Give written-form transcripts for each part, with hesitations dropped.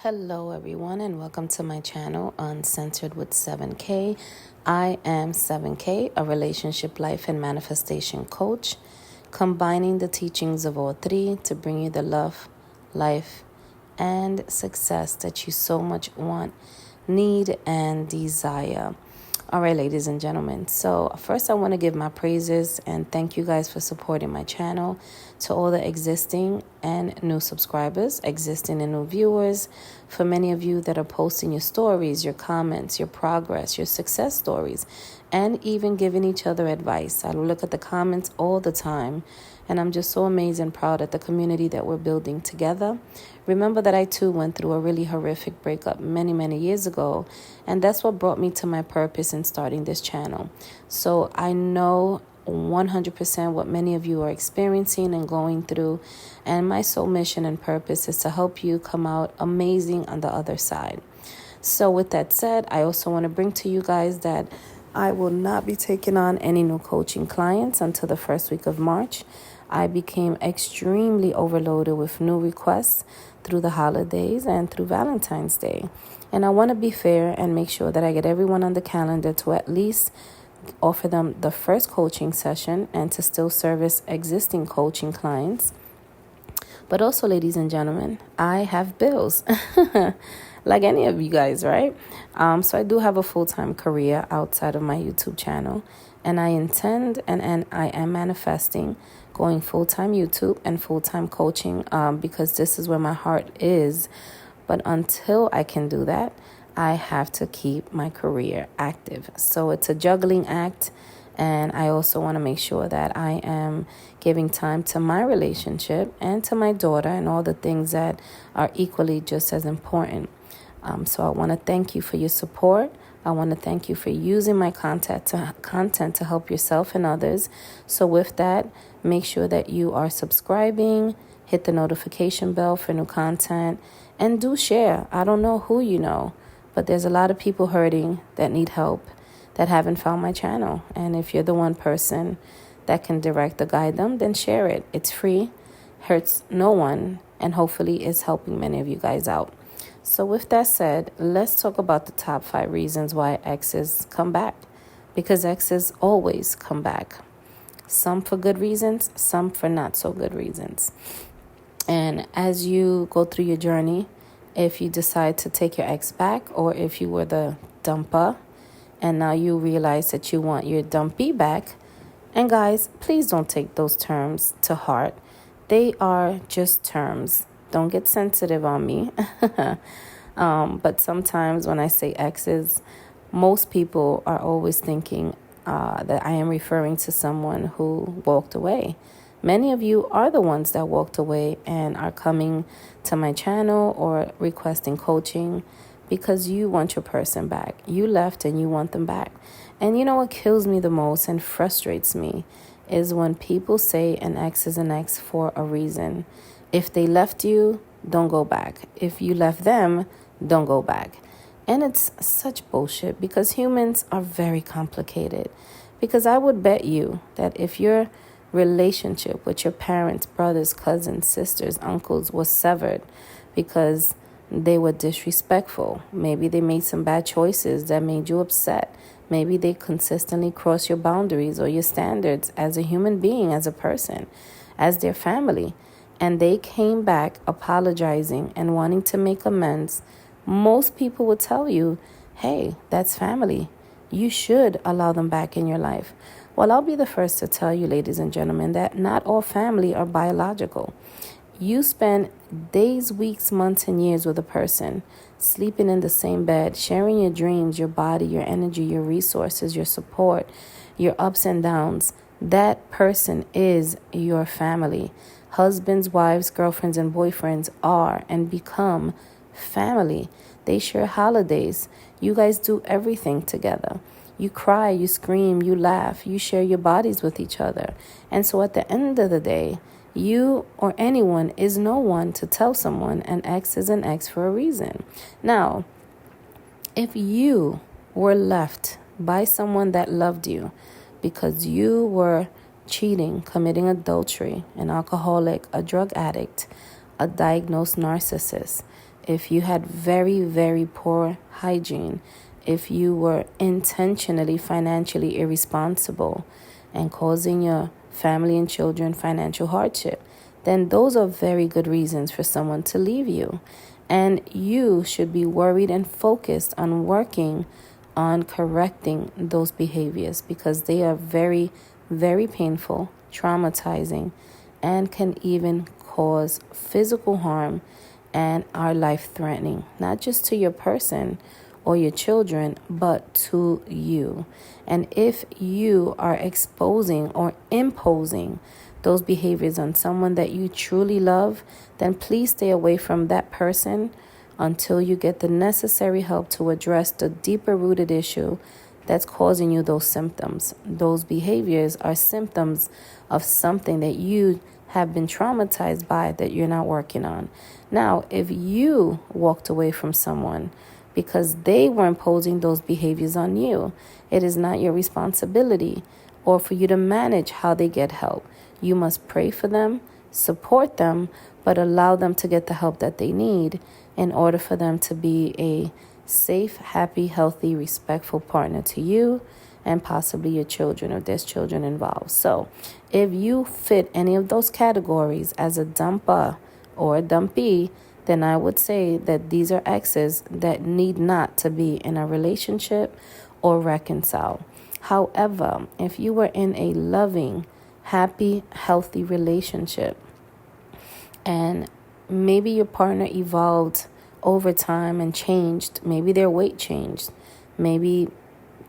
Hello everyone and welcome to my channel Uncensored with Sevyn K. I am Sevyn K, a relationship, life, and manifestation coach, combining the teachings of all three to bring you the love, life, and success that you so much want, need, and desire. All right, ladies and gentlemen. So first I want to give my praises and thank you guys for supporting my channel. To all the existing and new subscribers, existing and new viewers, for many of you that are posting your stories, your comments, your progress, your success stories, and even giving each other advice. I look at the comments all the time, and I'm just so amazed and proud at the community that we're building together. Remember that I too went through a really horrific breakup many years ago, and that's what brought me to my purpose in starting this channel. So I know 100% what many of you are experiencing and going through, and my sole mission and purpose is to help you come out amazing on the other side. So with that said, I also want to bring to you guys that I will not be taking on any new coaching clients until the first week of March. I became extremely overloaded with new requests through the holidays and through Valentine's Day. And I want to be fair and make sure that I get everyone on the calendar to at least offer them the first coaching session and to still service existing coaching clients. But also, ladies and gentlemen, I have bills like any of you guys, right? So I do have a full-time career outside of my YouTube channel, and I intend and I am manifesting going full-time YouTube and full-time coaching because this is where my heart is. But until I can do that, I have to keep my career active. So it's a juggling act. And I also want to make sure that I am giving time to my relationship and to my daughter and all the things that are equally just as important. So I want to thank you for your support. I want to thank you for using my content to help yourself and others. So with that, make sure that you are subscribing, hit the notification bell for new content, and do share. I don't know who you know, but there's a lot of people hurting that need help that haven't found my channel. And if you're the one person that can direct or guide them, then share it. It's free, hurts no one, and hopefully it's helping many of you guys out. So with that said, let's talk about the top 5 reasons why exes come back. Because exes always come back. Some for good reasons, some for not so good reasons. And as you go through your journey, if you decide to take your ex back, or if you were the dumper and now you realize that you want your dumpy back, and guys, please don't take those terms to heart. They are just terms. Don't get sensitive on me. But sometimes when I say exes, most people are always thinking that I am referring to someone who walked away. Many of you are the ones that walked away and are coming to my channel or requesting coaching because you want your person back. You left and you want them back. And you know what kills me the most and frustrates me is when people say an ex is an ex for a reason. If they left you, don't go back. If you left them, don't go back. And it's such bullshit because humans are very complicated. Because I would bet you that if your relationship with your parents, brothers, cousins, sisters, uncles was severed because they were disrespectful, maybe they made some bad choices that made you upset, maybe they consistently crossed your boundaries or your standards as a human being, as a person, as their family, and they came back apologizing and wanting to make amends, most people would tell you, hey, that's family. You should allow them back in your life. Well, I'll be the first to tell you, ladies and gentlemen, that not all family are biological. You spend days, weeks, months, and years with a person, sleeping in the same bed, sharing your dreams, your body, your energy, your resources, your support, your ups and downs. That person is your family. Husbands, wives, girlfriends, and boyfriends are and become family. They share holidays. You guys do everything together. You cry, you scream, you laugh, you share your bodies with each other. And so at the end of the day, you or anyone is no one to tell someone an ex is an ex for a reason. Now, if you were left by someone that loved you because you were cheating, committing adultery, an alcoholic, a drug addict, a diagnosed narcissist, if you had very, very poor hygiene, if you were intentionally financially irresponsible and causing your family and children financial hardship, then those are very good reasons for someone to leave you. And you should be worried and focused on working on correcting those behaviors, because they are very, very painful, traumatizing, and can even cause physical harm and are life-threatening, not just to your person or your children, but to you. And if you are exposing or imposing those behaviors on someone that you truly love, then please stay away from that person until you get the necessary help to address the deeper rooted issue that's causing you those symptoms. Those behaviors are symptoms of something that you have been traumatized by that you're not working on. Now, if you walked away from someone because they were imposing those behaviors on you, it is not your responsibility or for you to manage how they get help. You must pray for them, support them, but allow them to get the help that they need in order for them to be a safe, happy, healthy, respectful partner to you and possibly your children if there's children involved. So if you fit any of those categories as a dumper or a dumpee, then I would say that these are exes that need not to be in a relationship or reconcile. However, if you were in a loving, happy, healthy relationship and maybe your partner evolved over time and changed, maybe their weight changed, maybe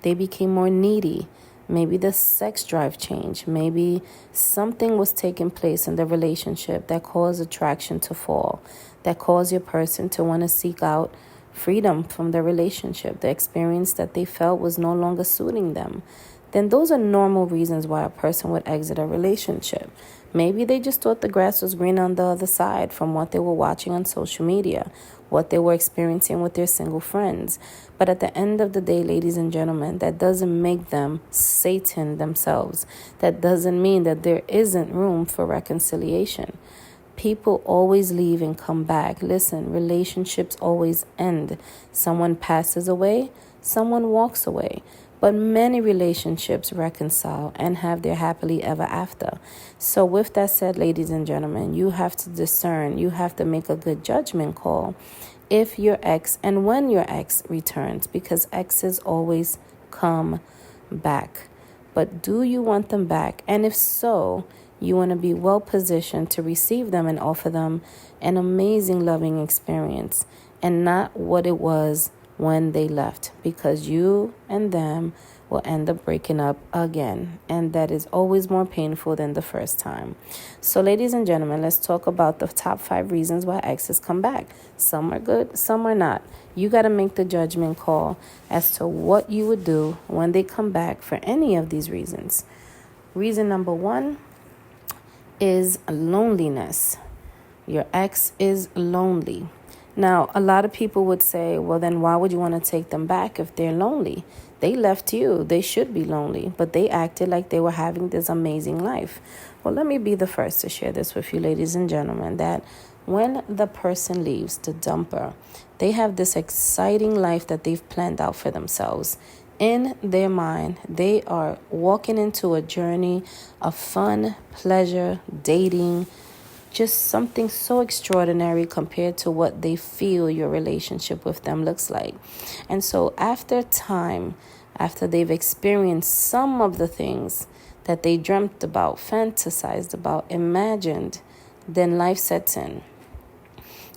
they became more needy, maybe the sex drive changed, maybe something was taking place in the relationship that caused attraction to fall, that caused your person to want to seek out freedom from the relationship, the experience that they felt was no longer suiting them, then those are normal reasons why a person would exit a relationship. Maybe they just thought the grass was green on the other side from what they were watching on social media, what they were experiencing with their single friends. But at the end of the day, ladies and gentlemen, that doesn't make them Satan themselves. That doesn't mean that there isn't room for reconciliation. People always leave and come back. Listen, relationships always end. Someone passes away, someone walks away. But many relationships reconcile and have their happily ever after. So with that said, ladies and gentlemen, you have to discern, you have to make a good judgment call if your ex and when your ex returns, because exes always come back. But do you want them back? And if so, you want to be well positioned to receive them and offer them an amazing loving experience and not what it was when they left, because you and them will end up breaking up again, and that is always more painful than the first time. So ladies and gentlemen, let's talk about the top 5 reasons why exes come back. Some are good, some are not. You got to make the judgment call as to what you would do when they come back for any of these reasons. Reason number 1 is loneliness. Your ex is lonely. Now, a lot of people would say, well, then why would you want to take them back if they're lonely? They left you. They should be lonely, but they acted like they were having this amazing life. Well, let me be the first to share this with you, ladies and gentlemen, that when the person leaves, the dumper, they have this exciting life that they've planned out for themselves. In their mind, they are walking into a journey of fun, pleasure, dating, just something so extraordinary compared to what they feel your relationship with them looks like. And so after time, after they've experienced some of the things that they dreamt about, fantasized about, imagined, then life sets in.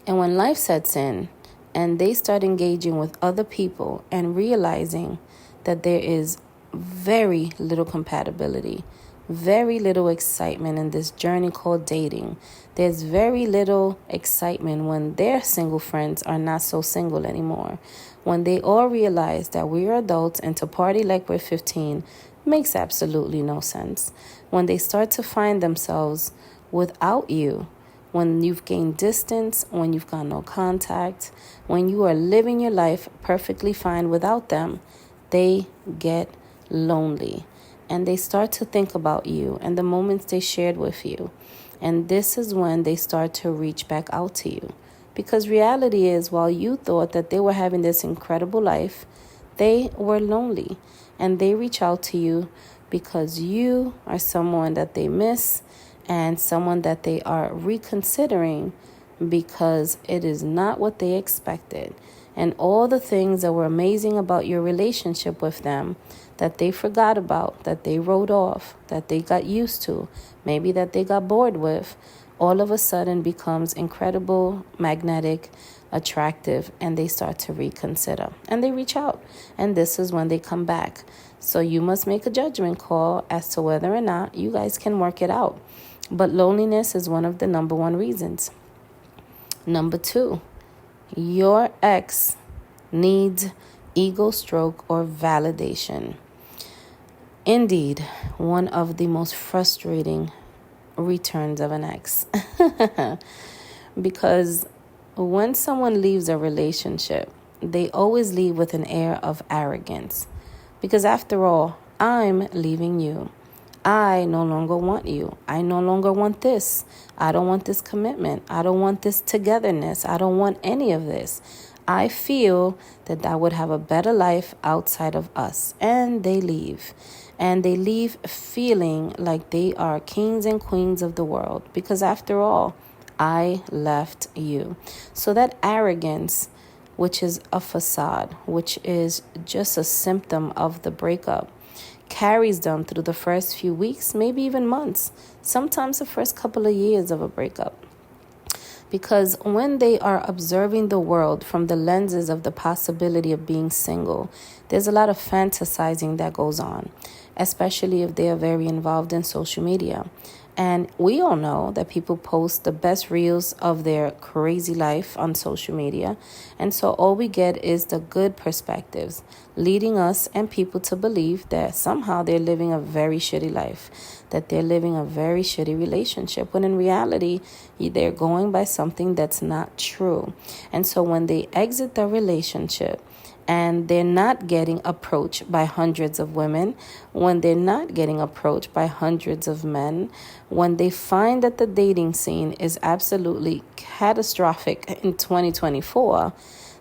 And when life sets in and they start engaging with other people and realizing that there is very little compatibility, very little excitement in this journey called dating. There's very little excitement when their single friends are not so single anymore. When they all realize that we are adults and to party like we're 15 makes absolutely no sense. When they start to find themselves without you, when you've gained distance, when you've got no contact, when you are living your life perfectly fine without them, they get lonely. And they start to think about you and the moments they shared with you. And this is when they start to reach back out to you Because reality is, while you thought that they were having this incredible life, they were lonely, and they reach out to you because you are someone that they miss and someone that they are reconsidering because it is not what they expected. And all the things that were amazing about your relationship with them that they forgot about, that they wrote off, that they got used to, maybe that they got bored with, all of a sudden becomes incredible, magnetic, attractive, and they start to reconsider. And they reach out. And this is when they come back. So you must make a judgment call as to whether or not you guys can work it out. But loneliness is one of the number one reasons. Number 2, your ex needs ego stroke or validation. Indeed, one of the most frustrating returns of an ex. Because when someone leaves a relationship, they always leave with an air of arrogance. Because after all, I'm leaving you. I no longer want you. I no longer want this. I don't want this commitment. I don't want this togetherness. I don't want any of this. I feel that I would have a better life outside of us. And they leave. And they leave feeling like they are kings and queens of the world. Because after all, I left you. So that arrogance, which is a facade, which is just a symptom of the breakup, carries them through the first few weeks, maybe even months, sometimes the first couple of years of a breakup. Because when they are observing the world from the lenses of the possibility of being single, there's a lot of fantasizing that goes on, especially if they are very involved in social media. And we all know that people post the best reels of their crazy life on social media. And so all we get is the good perspectives, leading us and people to believe that somehow they're living a very shitty life, that they're living a very shitty relationship, when in reality, they're going by something that's not true. And so when they exit the relationship, and they're not getting approached by hundreds of women, when they're not getting approached by hundreds of men, when they find that the dating scene is absolutely catastrophic in 2024,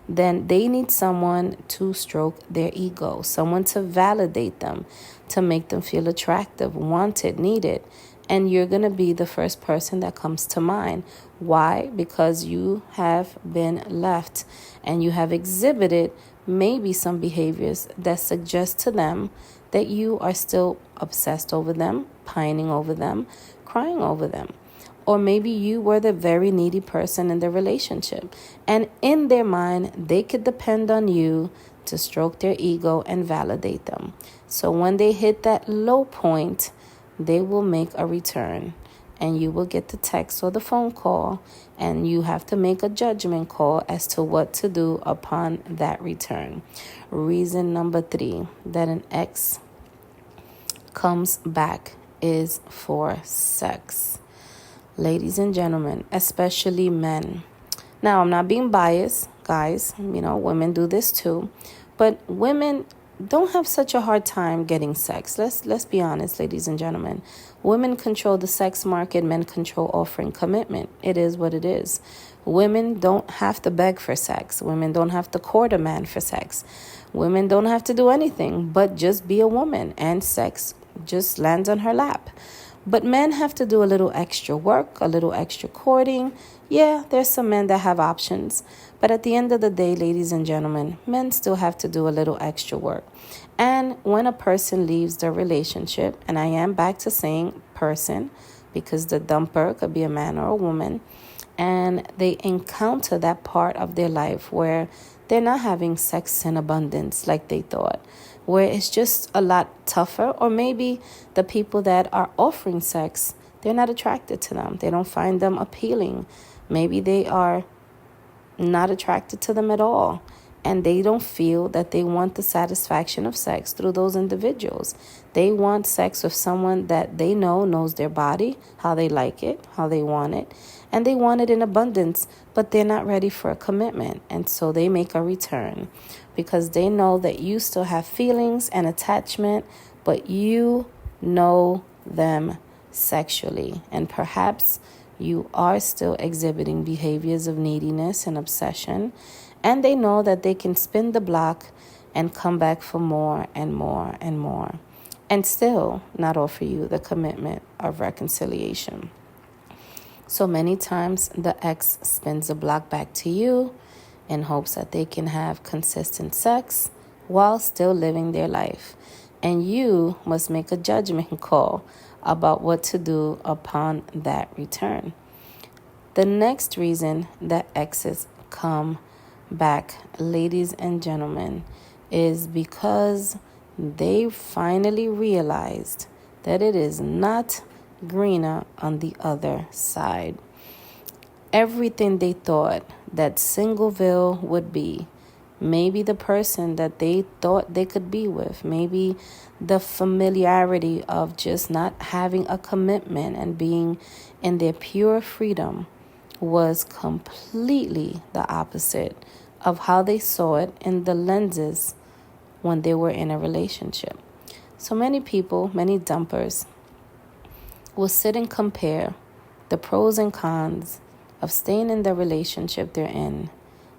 then they need someone to stroke their ego, someone to validate them, to make them feel attractive, wanted, needed. And you're going to be the first person that comes to mind. Why? Because you have been left and you have exhibited maybe some behaviors that suggest to them that you are still obsessed over them, pining over them, crying over them. Or maybe you were the very needy person in the relationship. And in their mind, they could depend on you to stroke their ego and validate them. So when they hit that low point, they will make a return. And you will get the text or the phone call, and you have to make a judgment call as to what to do upon that return. Reason number 3 that an ex comes back is for sex. Ladies and gentlemen, especially men. Now, I'm not being biased, guys. Women do this too. But women don't have such a hard time getting sex. Let's be honest, ladies and gentlemen. Women control the sex market, men control offering commitment. It is what it is. Women don't have to beg for sex. Women don't have to court a man for sex. Women don't have to do anything but just be a woman, and sex just lands on her lap. But men have to do a little extra work, a little extra courting. Yeah, there's some men that have options. But at the end of the day, ladies and gentlemen, men still have to do a little extra work. And when a person leaves the relationship, and I am back to saying person, because the dumper could be a man or a woman, and they encounter that part of their life where they're not having sex in abundance like they thought, where it's just a lot tougher, or maybe the people that are offering sex, they're not attracted to them. They don't find them appealing. Maybe they are not attracted to them at all, and they don't feel that they want the satisfaction of sex through those individuals. They want sex with someone that they know knows their body, how they like it, how they want it, and they want it in abundance, but they're not ready for a commitment. And so they make a return because they know that you still have feelings and attachment, but you know them sexually. And perhaps you are still exhibiting behaviors of neediness and obsession, and they know that they can spin the block and come back for more and more and more, and still not offer you the commitment of reconciliation. So many times the ex spins the block back to you in hopes that they can have consistent sex while still living their life. And you must make a judgment call about what to do upon that return. The next reason that exes come back, ladies and gentlemen, is because they finally realized that it is not greener on the other side. Everything they thought that Singleville would be, maybe the person that they thought they could be with, maybe the familiarity of just not having a commitment and being in their pure freedom, was completely the opposite of how they saw it in the lenses when they were in a relationship. So many people, many dumpers, will sit and compare the pros and cons of staying in the relationship they're in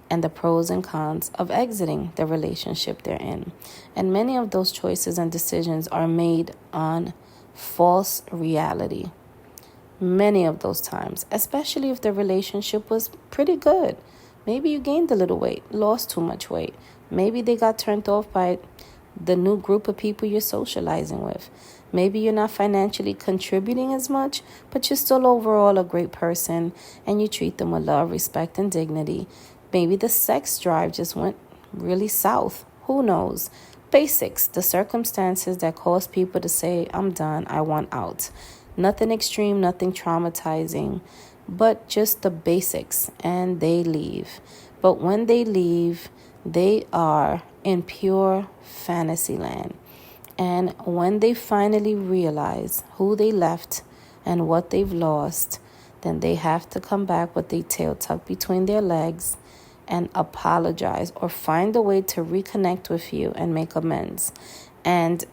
and the pros and cons of exiting the relationship they're in. And many of those choices and decisions are made on false reality. Many of those times, especially if the relationship was pretty good. Maybe you gained a little weight, lost too much weight. Maybe they got turned off by the new group of people you're socializing with. Maybe you're not financially contributing as much, but you're still overall a great person and you treat them with love, respect, and dignity. Maybe the sex drive just went really south. Who knows? Basics, the circumstances that cause people to say, I'm done, I want out. Nothing extreme, nothing traumatizing, but just the basics, and they leave. But when they leave, they are in pure fantasy land. And when they finally realize who they left and what they've lost, then they have to come back with their tail tucked between their legs and apologize or find a way to reconnect with you and make amends. And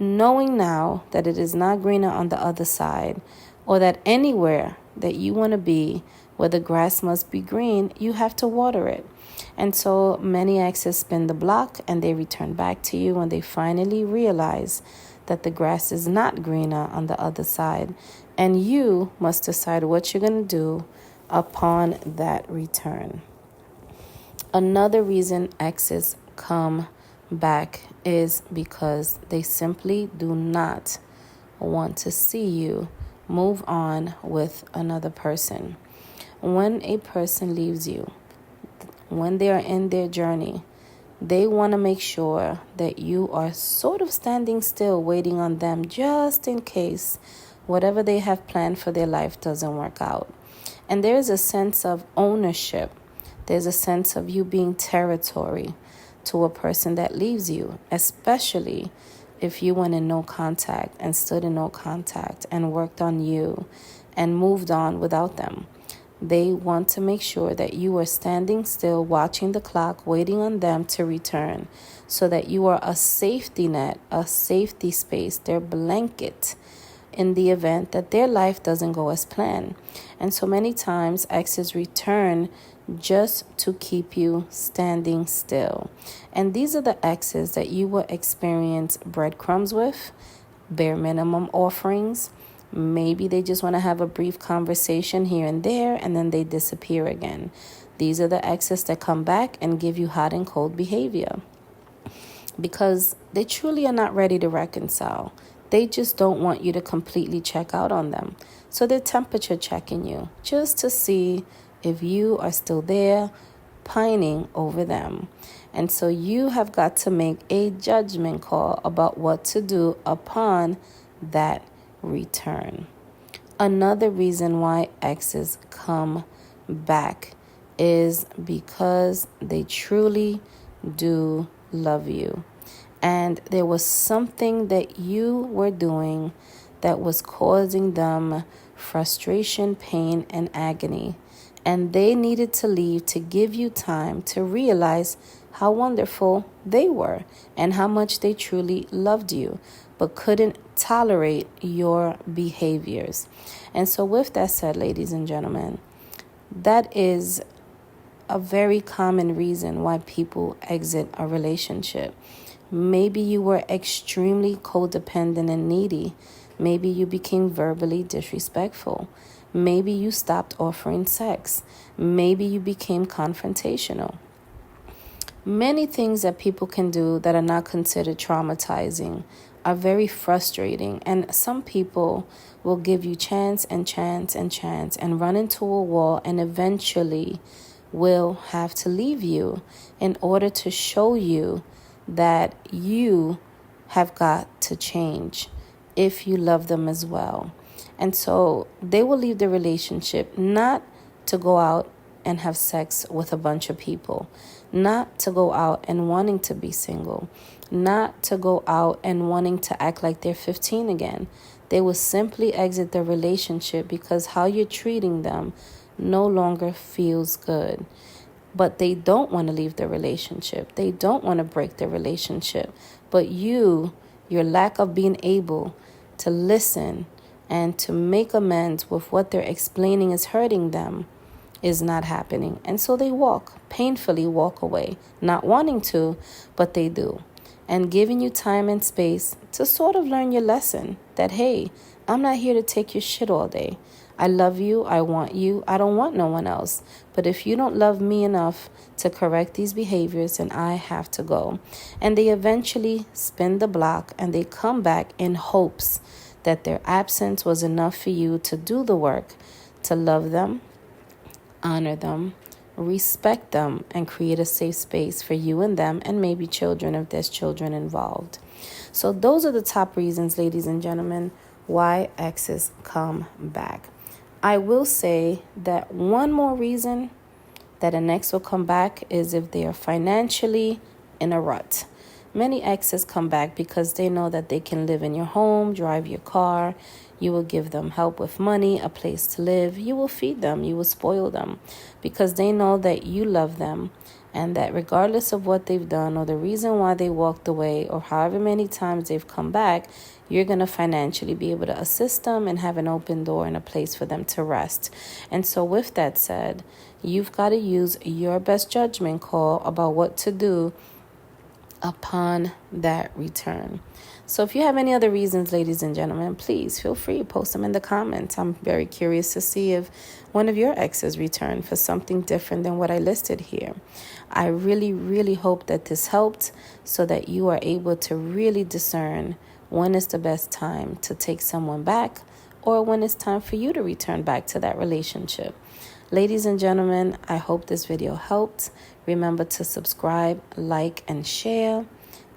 knowing now that it is not greener on the other side, or that anywhere that you want to be where the grass must be green, you have to water it. And so many exes spin the block and they return back to you when they finally realize that the grass is not greener on the other side. And you must decide what you're going to do upon that return. Another reason exes come back is because they simply do not want to see you move on with another person. When a person leaves you, when they are in their journey, they want to make sure that you are sort of standing still, waiting on them just in case whatever they have planned for their life doesn't work out. And there is a sense of ownership. There's a sense of you being territory to a person that leaves you, especially if you went in no contact and stood in no contact and worked on you and moved on without them. They want to make sure that you are standing still, watching the clock, waiting on them to return, so that you are a safety net, a safety space, their blanket in the event that their life doesn't go as planned. And so many times exes return just to keep you standing still. And these are the exes that you will experience breadcrumbs with, bare minimum offerings. Maybe they just want to have a brief conversation here and there, and then they disappear again. These are the exes that come back and give you hot and cold behavior because they truly are not ready to reconcile. They just don't want you to completely check out on them. So they're temperature checking you just to see if you are still there, pining over them. And so you have got to make a judgment call about what to do upon that return. Another reason why exes come back is because they truly do love you. And there was something that you were doing that was causing them frustration, pain, and agony. and they needed to leave to give you time to realize how wonderful they were and how much they truly loved you, but couldn't tolerate your behaviors. And so with that said, ladies and gentlemen, that is a very common reason why people exit a relationship. Maybe you were extremely codependent and needy. Maybe you became verbally disrespectful. Maybe you stopped offering sex. Maybe you became confrontational. Many things that people can do that are not considered traumatizing are very frustrating, and some people will give you chance and chance and chance and run into a wall and eventually will have to leave you in order to show you that you have got to change if you love them as well. And so they will leave the relationship not to go out and have sex with a bunch of people, not to go out and wanting to be single, not to go out and wanting to act like they're 15 again. They will simply exit the relationship because how you're treating them no longer feels good. But they don't want to leave the relationship. They don't want to break the relationship. But your lack of being able to listen and to make amends with what they're explaining is hurting them is not happening. And so they painfully walk away, not wanting to, but they do. And giving you time and space to sort of learn your lesson that, hey, I'm not here to take your shit all day. I love you. I want you. I don't want no one else. But if you don't love me enough to correct these behaviors, then I have to go. And they eventually spin the block and they come back in hopes that their absence was enough for you to do the work, to love them, honor them, respect them, and create a safe space for you and them, and maybe children if there's children involved. So those are the top reasons, ladies and gentlemen, why exes come back. I will say that one more reason that an ex will come back is if they are financially in a rut. Many exes come back because they know that they can live in your home, drive your car. You will give them help with money, a place to live. You will feed them. You will spoil them because they know that you love them and that regardless of what they've done or the reason why they walked away or however many times they've come back, you're going to financially be able to assist them and have an open door and a place for them to rest. And so with that said, you've got to use your best judgment call about what to do upon that return. So if you have any other reasons, ladies and gentlemen, please feel free to post them in the comments. I'm very curious to see if one of your exes returned for something different than what I listed here. I really, really hope that this helped so that you are able to really discern when is the best time to take someone back or when it's time for you to return back to that relationship. Ladies and gentlemen, I hope this video helped. Remember to subscribe, like, and share.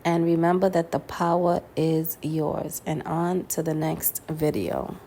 And remember that the power is yours. And on to the next video.